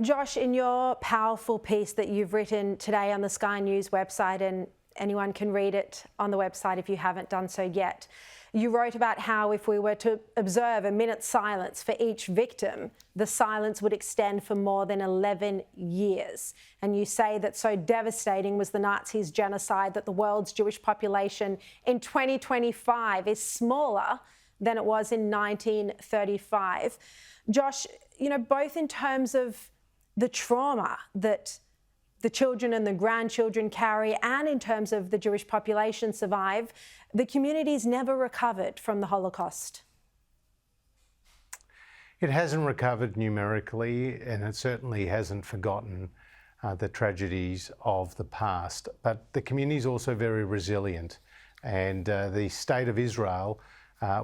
Josh, in your powerful piece that you've written today on the Sky News website, and anyone can read it on the website if you haven't done so yet, you wrote about how if we were to observe a minute's silence for each victim, the silence would extend for more than 11 years. And you say that so devastating was the Nazis' genocide that the world's Jewish population in 2025 is smaller than it was in 1935. Josh, both in terms of the trauma that the children and the grandchildren carry, and in terms of the Jewish population survive, the community's never recovered from the Holocaust. It hasn't recovered numerically, and it certainly hasn't forgotten the tragedies of the past. But the community is also very resilient, and the State of Israel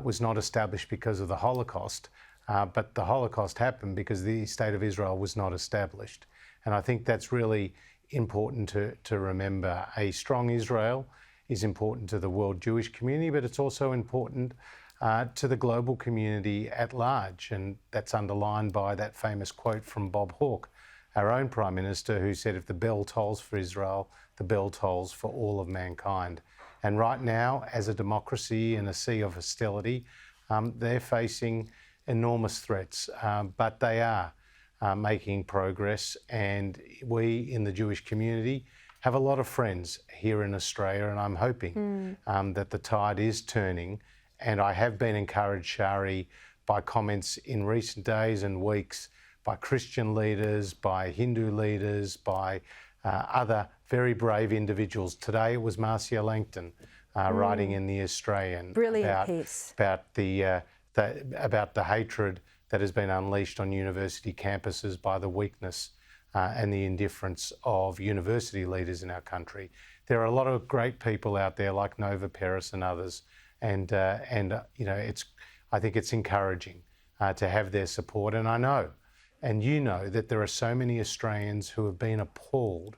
was not established because of the Holocaust, but the Holocaust happened because the State of Israel was not established. And I think that's really important to remember. A strong Israel is important to the world Jewish community, but it's also important to the global community at large. And that's underlined by that famous quote from Bob Hawke, our own Prime Minister, who said, if the bell tolls for Israel, the bell tolls for all of mankind. And right now, as a democracy in a sea of hostility, they're facing enormous threats, but they are making progress, and we in the Jewish community have a lot of friends here in Australia, and I'm hoping that the tide is turning. And I have been encouraged, Shari, by comments in recent days and weeks by Christian leaders, by Hindu leaders, by other very brave individuals. Today it was Marcia Langton writing in The Australian about the hatred that has been unleashed on university campuses by the weakness and the indifference of university leaders in our country. There are a lot of great people out there like Nova Peris and others, and I think it's encouraging to have their support. And I know, and you know, that there are so many Australians who have been appalled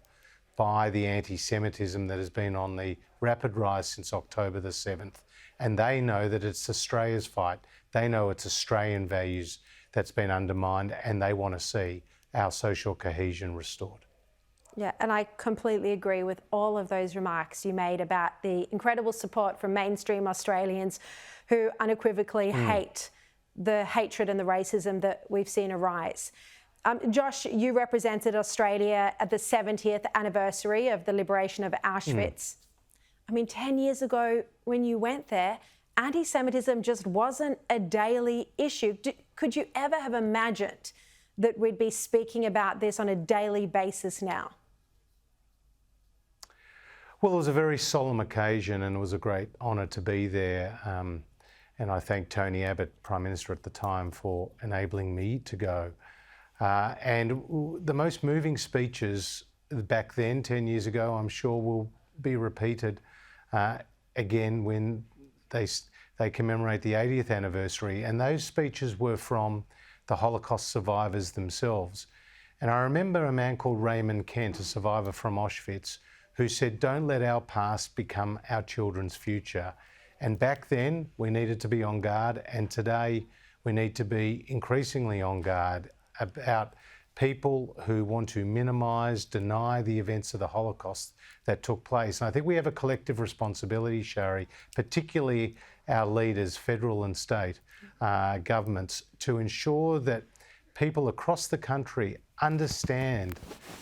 by the anti-Semitism that has been on the rapid rise since October the 7th. And they know that it's Australia's fight. They know it's Australian values that's been undermined, and they want to see our social cohesion restored. Yeah, and I completely agree with all of those remarks you made about the incredible support from mainstream Australians who unequivocally hate the hatred and the racism that we've seen arise. Josh, you represented Australia at the 70th anniversary of the liberation of Auschwitz. I mean, 10 years ago when you went there, anti-Semitism just wasn't a daily issue. Could you ever have imagined that we'd be speaking about this on a daily basis now? Well, it was a very solemn occasion, and it was a great honour to be there. And I thank Tony Abbott, Prime Minister at the time, for enabling me to go. And the most moving speeches back then, 10 years ago, I'm sure will be repeated again when they commemorate the 80th anniversary. And those speeches were from the Holocaust survivors themselves. And I remember a man called Raymond Kent, a survivor from Auschwitz, who said, don't let our past become our children's future. And back then, we needed to be on guard, and today we need to be increasingly on guard about people who want to minimise, deny the events of the Holocaust that took place. And I think we have a collective responsibility, Shari, particularly our leaders, federal and state governments, to ensure that people across the country understand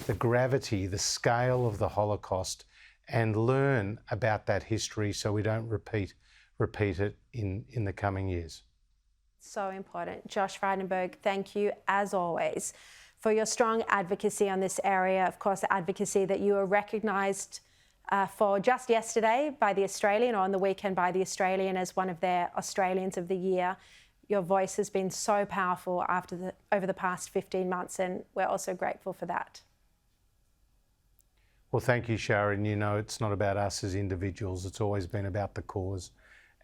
the gravity, the scale of the Holocaust, and learn about that history so we don't repeat it in the coming years. So important. Josh Frydenberg, thank you as always for your strong advocacy on this area. Of course, advocacy that you were recognised for just yesterday by The Australian, or on the weekend by The Australian, as one of their Australians of the Year. Your voice has been so powerful over the past 15 months, and we're also grateful for that. Well, thank you, Sharon. You know, it's not about us as individuals. It's always been about the cause.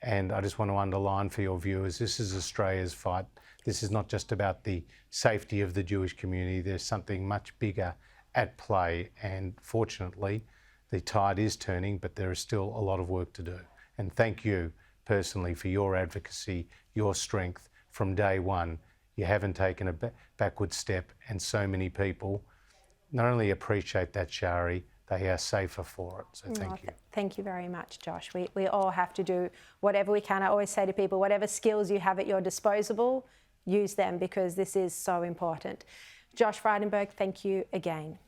And I just want to underline for your viewers, this is Australia's fight. This is not just about the safety of the Jewish community. There's something much bigger at play. And fortunately, the tide is turning, but there is still a lot of work to do. And thank you personally for your advocacy, your strength from day one you haven't taken a backward step, and so many people not only appreciate that, Shari, they are safer for it. So thank you. Thank you very much, Josh. We all have to do whatever we can. I always say to people, whatever skills you have at your disposal, use them, because this is so important. Josh Frydenberg, thank you again.